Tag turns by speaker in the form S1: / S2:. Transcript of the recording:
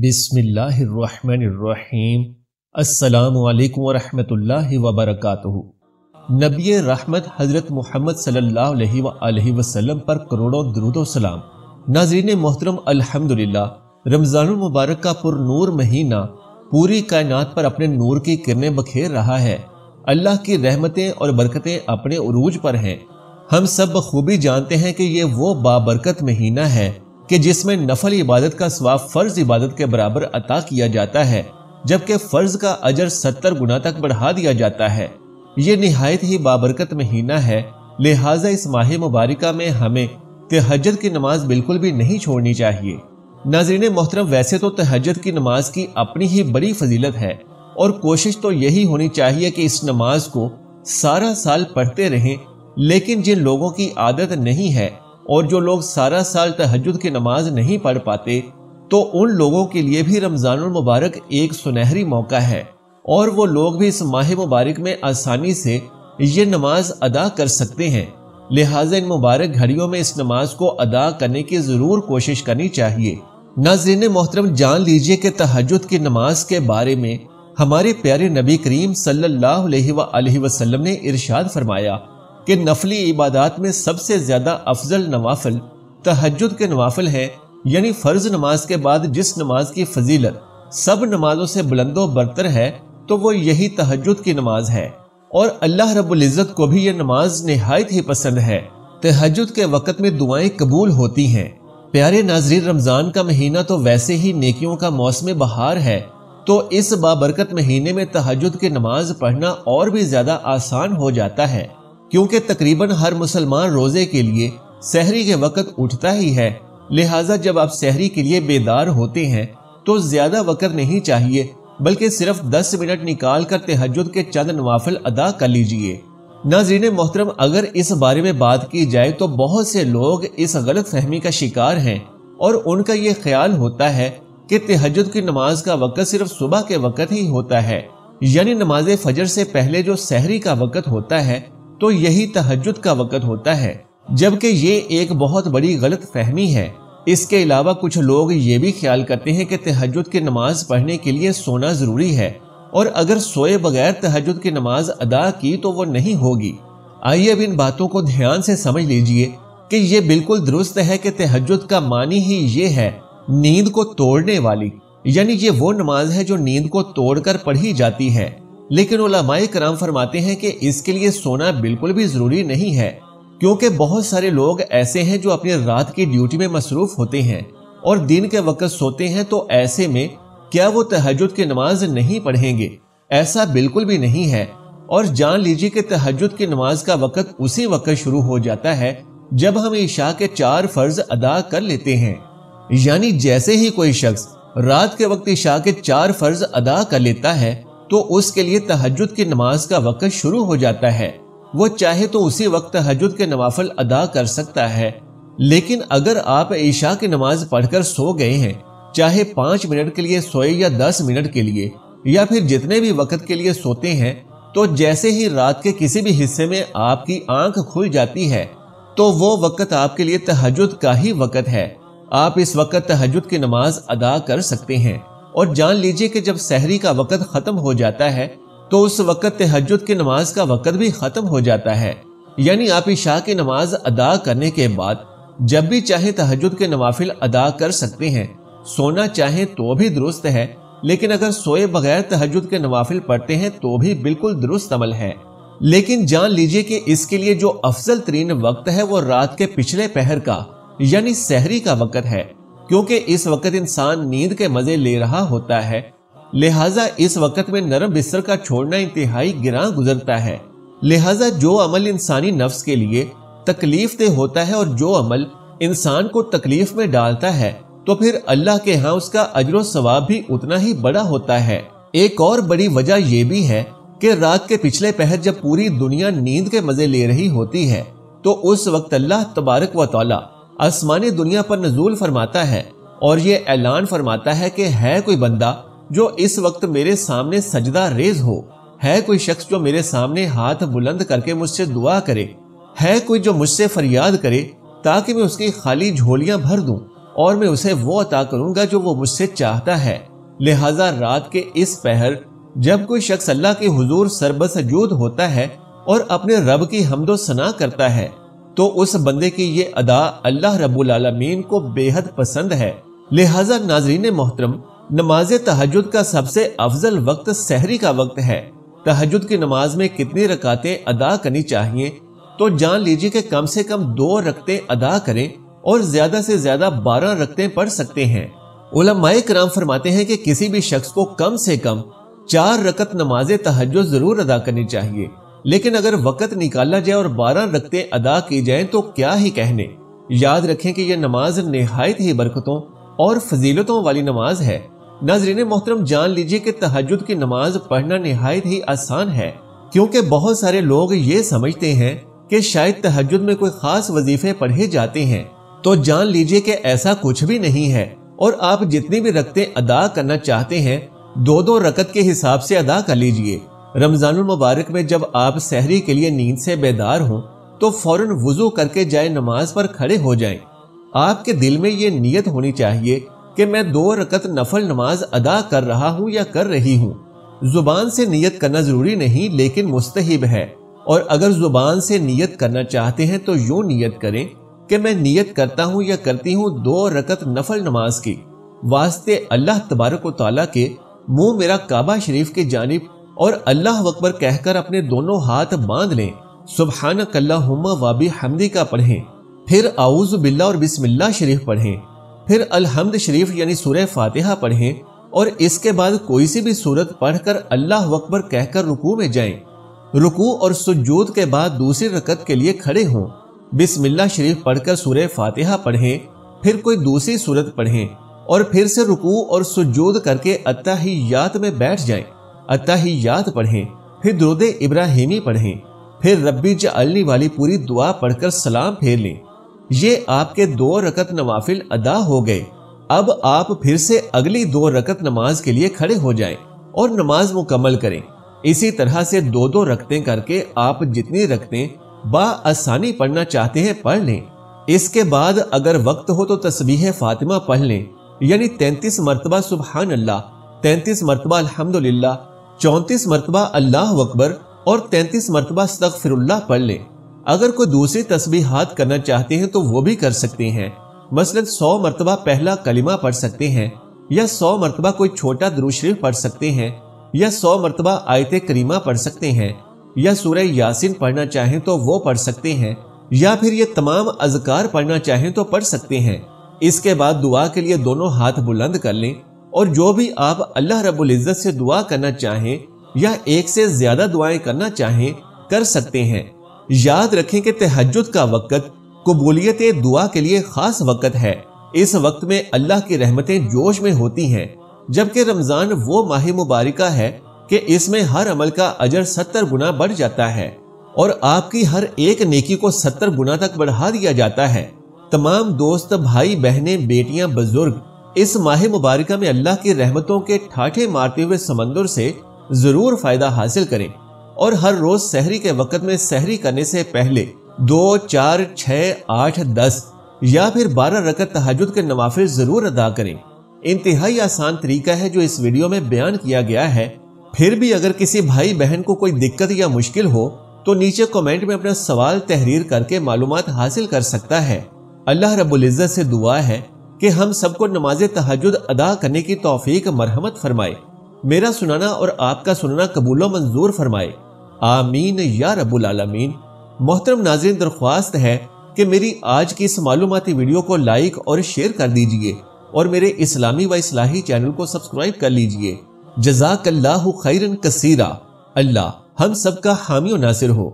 S1: بسم اللہ الرحمن الرحیم۔ السلام علیکم ورحمۃ اللہ وبرکاتہ۔ نبی رحمت حضرت محمد صلی اللہ علیہ وآلہ وسلم پر کروڑوں درود و سلام۔ ناظرین محترم، الحمدللہ رمضان المبارک کا پر نور مہینہ پوری کائنات پر اپنے نور کی کرنیں بکھیر رہا ہے۔ اللہ کی رحمتیں اور برکتیں اپنے عروج پر ہیں۔ ہم سب بخوبی جانتے ہیں کہ یہ وہ بابرکت مہینہ ہے کہ جس میں نفل عبادت کا ثواب فرض عبادت کے برابر عطا کیا جاتا ہے، جبکہ فرض کا اجر 70 گنا تک بڑھا دیا جاتا ہے۔ یہ نہایت ہی بابرکت مہینہ ہے، لہٰذا اس ماہ مبارکہ میں ہمیں تہجد کی نماز بالکل بھی نہیں چھوڑنی چاہیے۔ ناظرین محترم، ویسے تو تہجد کی نماز کی اپنی ہی بڑی فضیلت ہے اور کوشش تو یہی ہونی چاہیے کہ اس نماز کو سارا سال پڑھتے رہیں، لیکن جن لوگوں کی عادت نہیں ہے اور جو لوگ سارا سال تہجد کی نماز نہیں پڑھ پاتے، تو ان لوگوں کے لیے بھی رمضان المبارک ایک سنہری موقع ہے، اور وہ لوگ بھی اس ماہ مبارک میں آسانی سے یہ نماز ادا کر سکتے ہیں۔ لہٰذا ان مبارک گھڑیوں میں اس نماز کو ادا کرنے کی ضرور کوشش کرنی چاہیے۔ ناظرین محترم، جان لیجئے کہ تہجد کی نماز کے بارے میں ہمارے پیارے نبی کریم صلی اللہ علیہ وآلہ وسلم نے ارشاد فرمایا کہ نفلی عبادات میں سب سے زیادہ افضل نوافل تہجد کے نوافل ہیں، یعنی فرض نماز کے بعد جس نماز کی فضیلت سب نمازوں سے بلند و برتر ہے تو وہ یہی تہجد کی نماز ہے، اور اللہ رب العزت کو بھی یہ نماز نہایت ہی پسند ہے۔ تہجد کے وقت میں دعائیں قبول ہوتی ہیں۔ پیارے ناظرین، رمضان کا مہینہ تو ویسے ہی نیکیوں کا موسم بہار ہے، تو اس بابرکت مہینے میں تہجد کی نماز پڑھنا اور بھی زیادہ آسان ہو جاتا ہے، کیونکہ تقریباً ہر مسلمان روزے کے لیے سحری کے وقت اٹھتا ہی ہے۔ لہٰذا جب آپ سحری کے لیے بیدار ہوتے ہیں تو زیادہ وقت نہیں چاہیے، بلکہ صرف 10 منٹ نکال کر تہجد کے چند نوافل ادا کر لیجئے۔ ناظرین محترم، اگر اس بارے میں بات کی جائے تو بہت سے لوگ اس غلط فہمی کا شکار ہیں، اور ان کا یہ خیال ہوتا ہے کہ تہجد کی نماز کا وقت صرف صبح کے وقت ہی ہوتا ہے، یعنی نماز فجر سے پہلے جو سحری کا وقت ہوتا ہے تو یہی تہجد کا وقت ہوتا ہے، جبکہ یہ ایک بہت بڑی غلط فہمی ہے۔ اس کے علاوہ کچھ لوگ یہ بھی خیال کرتے ہیں کہ تہجد کی نماز پڑھنے کے لیے سونا ضروری ہے، اور اگر سوئے بغیر تہجد کی نماز ادا کی تو وہ نہیں ہوگی۔ آئیے اب ان باتوں کو دھیان سے سمجھ لیجئے کہ یہ بالکل درست ہے کہ تہجد کا معنی ہی یہ ہے نیند کو توڑنے والی، یعنی یہ وہ نماز ہے جو نیند کو توڑ کر پڑھی جاتی ہے۔ لیکن علماء کرام فرماتے ہیں کہ اس کے لیے سونا بالکل بھی ضروری نہیں ہے، کیونکہ بہت سارے لوگ ایسے ہیں جو اپنی رات کی ڈیوٹی میں مصروف ہوتے ہیں اور دن کے وقت سوتے ہیں، تو ایسے میں کیا وہ تہجد کی نماز نہیں پڑھیں گے؟ ایسا بالکل بھی نہیں ہے۔ اور جان لیجیے کہ تہجد کی نماز کا وقت اسی وقت شروع ہو جاتا ہے جب ہم عشاء کے 4 فرض ادا کر لیتے ہیں، یعنی جیسے ہی کوئی شخص رات کے وقت عشاء کے 4 فرض ادا کر لیتا ہے تو اس کے لیے تہجد کی نماز کا وقت شروع ہو جاتا ہے۔ وہ چاہے تو اسی وقت تہجد کے نوافل ادا کر سکتا ہے، لیکن اگر آپ عشاء کی نماز پڑھ کر سو گئے ہیں، چاہے 5 منٹ کے لیے سوئے یا 10 منٹ کے لیے یا پھر جتنے بھی وقت کے لیے سوتے ہیں، تو جیسے ہی رات کے کسی بھی حصے میں آپ کی آنکھ کھل جاتی ہے تو وہ وقت آپ کے لیے تہجد کا ہی وقت ہے۔ آپ اس وقت تہجد کی نماز ادا کر سکتے ہیں، اور جان لیجئے کہ جب سحری کا وقت ختم ہو جاتا ہے تو اس وقت تہجد کی نماز کا وقت بھی ختم ہو جاتا ہے، یعنی آپ عشاء کی نماز ادا کرنے کے بعد جب بھی چاہیں تہجد کے نوافل ادا کر سکتے ہیں۔ سونا چاہیں تو بھی درست ہے، لیکن اگر سوئے بغیر تہجد کے نوافل پڑھتے ہیں تو بھی بالکل درست عمل ہے۔ لیکن جان لیجئے کہ اس کے لیے جو افضل ترین وقت ہے وہ رات کے پچھلے پہر کا، یعنی سحری کا وقت ہے، کیونکہ اس وقت انسان نیند کے مزے لے رہا ہوتا ہے، لہٰذا اس وقت میں نرم بستر کا چھوڑنا انتہائی گراں گزرتا ہے۔ لہٰذا جو عمل انسانی نفس کے لیے تکلیف دہ ہوتا ہے اور جو عمل انسان کو تکلیف میں ڈالتا ہے، تو پھر اللہ کے ہاں اس کا اجر و ثواب بھی اتنا ہی بڑا ہوتا ہے۔ ایک اور بڑی وجہ یہ بھی ہے کہ رات کے پچھلے پہر جب پوری دنیا نیند کے مزے لے رہی ہوتی ہے تو اس وقت اللہ تبارک و تعالی آسمانی دنیا پر نزول فرماتا ہے اور یہ اعلان فرماتا ہے کہ ہے کوئی بندہ جو اس وقت میرے سامنے سجدہ ریز ہو، ہے کوئی شخص جو میرے سامنے ہاتھ بلند کر کے مجھ سے دعا کرے، ہے کوئی جو مجھ سے فریاد کرے تاکہ میں اس کی خالی جھولیاں بھر دوں، اور میں اسے وہ عطا کروں گا جو وہ مجھ سے چاہتا ہے۔ لہٰذا رات کے اس پہر جب کوئی شخص اللہ کے حضور سربسجود ہوتا ہے اور اپنے رب کی حمد و ثنا کرتا ہے تو اس بندے کی یہ ادا اللہ رب العالمین کو بے حد پسند ہے۔ لہٰذا ناظرین محترم، نماز تہجد کا سب سے افضل وقت سحری کا وقت ہے۔ تہجد کی نماز میں کتنی رکعتیں ادا کرنی چاہیے؟ تو جان لیجیے کہ کم سے کم 2 رکعتیں ادا کریں اور زیادہ سے زیادہ 12 رکعتیں پڑھ سکتے ہیں۔ علماء کرام فرماتے ہیں کہ کسی بھی شخص کو کم سے کم 4 رکعت نماز تہجد ضرور ادا کرنی چاہیے، لیکن اگر وقت نکالا جائے اور 12 رکعتیں ادا کی جائیں تو کیا ہی کہنے۔ یاد رکھیں کہ یہ نماز نہایت ہی برکتوں اور فضیلتوں والی نماز ہے۔ ناظرین محترم، جان لیجیے کہ تہجد کی نماز پڑھنا نہایت ہی آسان ہے، کیونکہ بہت سارے لوگ یہ سمجھتے ہیں کہ شاید تہجد میں کوئی خاص وظیفے پڑھے جاتے ہیں، تو جان لیجیے کہ ایسا کچھ بھی نہیں ہے، اور آپ جتنی بھی رکعتیں ادا کرنا چاہتے ہیں 2 رکعت کے حساب سے ادا کر لیجیے۔ رمضان المبارک میں جب آپ سحری کے لیے نیند سے بیدار ہوں تو فوراً وضو کر کے جائے نماز پر کھڑے ہو جائیں۔ آپ کے دل میں یہ نیت ہونی چاہیے کہ میں 2 رکعت نفل نماز ادا کر رہا ہوں یا کر رہی ہوں۔ زبان سے نیت کرنا ضروری نہیں، لیکن مستحب ہے، اور اگر زبان سے نیت کرنا چاہتے ہیں تو یوں نیت کریں کہ میں نیت کرتا ہوں یا کرتی ہوں 2 رکعت نفل نماز کی، واسطے اللہ تبارک و تعالیٰ کے منہ میرا کعبہ شریف کی جانب، اور اللہ اکبر کہہ کر اپنے دونوں ہاتھ باندھ لیں، سبحانک اللہم و بحمدک پڑھیں، پھر اعوذ باللہ اور بسم اللہ شریف پڑھیں، پھر الحمد شریف یعنی سورہ فاتحہ پڑھیں، اور اس کے بعد کوئی سی بھی سورت پڑھ کر اللہ اکبر کہہ کر رکوع میں جائیں۔ رکوع اور سجود کے بعد دوسری رکعت کے لیے کھڑے ہوں، بسم اللہ شریف پڑھ کر سورہ فاتحہ پڑھیں، پھر کوئی دوسری سورت پڑھیں، اور پھر سے رکوع اور سجود کر کے اتحیات میں بیٹھ جائیں، اتحیات پڑھیں، پھر درود ابراہیمی پڑھیں، پھر ربی جعلنی والی پوری دعا پڑھ کر سلام پھیر لیں۔ یہ آپ کے 2 رکعت نوافل ادا ہو گئے۔ اب آپ پھر سے اگلی 2 رکعت نماز کے لیے کھڑے ہو جائیں اور نماز مکمل کریں۔ اسی طرح سے 2 رکعتیں کر کے آپ جتنی رکعتیں بآسانی پڑھنا چاہتے ہیں پڑھ لیں۔ اس کے بعد اگر وقت ہو تو تسبیح فاطمہ پڑھ لیں، یعنی 33 مرتبہ سبحان اللہ، 33 مرتبہ الحمدللہ، 34 مرتبہ اللہ اکبر اور 33 مرتبہ استغفر اللہ پڑھ لیں۔ اگر کوئی دوسری تسبیحات کرنا چاہتے ہیں تو وہ بھی کر سکتے ہیں، مثلا 100 مرتبہ پہلا کلمہ پڑھ سکتے ہیں، یا 100 مرتبہ کوئی چھوٹا درود شریف پڑھ سکتے ہیں، یا 100 مرتبہ آیت کریمہ پڑھ سکتے ہیں، یا سورہ یاسین پڑھنا چاہیں تو وہ پڑھ سکتے ہیں، یا پھر یہ تمام اذکار پڑھنا چاہیں تو پڑھ سکتے ہیں۔ اس کے بعد دعا کے لیے دونوں ہاتھ بلند کر لیں، اور جو بھی آپ اللہ رب العزت سے دعا کرنا چاہیں یا ایک سے زیادہ دعائیں کرنا چاہیں کر سکتے ہیں۔ یاد رکھیں کہ تہجد کا وقت قبولیت دعا کے لیے خاص وقت ہے۔ اس وقت میں اللہ کی رحمتیں جوش میں ہوتی ہیں، جبکہ رمضان وہ ماہ مبارکہ ہے کہ اس میں ہر عمل کا اجر 70 گنا بڑھ جاتا ہے، اور آپ کی ہر ایک نیکی کو 70 گنا تک بڑھا دیا جاتا ہے۔ تمام دوست، بھائی بہنیں، بیٹیاں، بزرگ اس ماہ مبارکہ میں اللہ کی رحمتوں کے ٹھاٹھے مارتے ہوئے سمندر سے ضرور فائدہ حاصل کریں، اور ہر روز سحری کے وقت میں سحری کرنے سے پہلے 2، 4، 6، 8، 10 یا پھر 12 رکعت تہجد کے نوافل ضرور ادا کریں۔ انتہائی آسان طریقہ ہے جو اس ویڈیو میں بیان کیا گیا ہے۔ پھر بھی اگر کسی بھائی بہن کو کوئی دقت یا مشکل ہو تو نیچے کمنٹ میں اپنا سوال تحریر کر کے معلومات حاصل کر سکتا ہے۔ اللہ رب العزت سے دعا ہے کہ ہم سب کو نماز تہجد ادا کرنے کی توفیق مرحمت فرمائے، میرا سنانا اور آپ کا سننا قبول و منظور فرمائے، آمین یا رب العالمین۔ محترم ناظرین، درخواست ہے کہ میری آج کی اس معلوماتی ویڈیو کو لائک اور شیئر کر دیجئے، اور میرے اسلامی و اصلاحی چینل کو سبسکرائب کر لیجئے۔ جزاک اللہ خیرن کثیرا۔ اللہ ہم سب کا حامی و ناصر ہو۔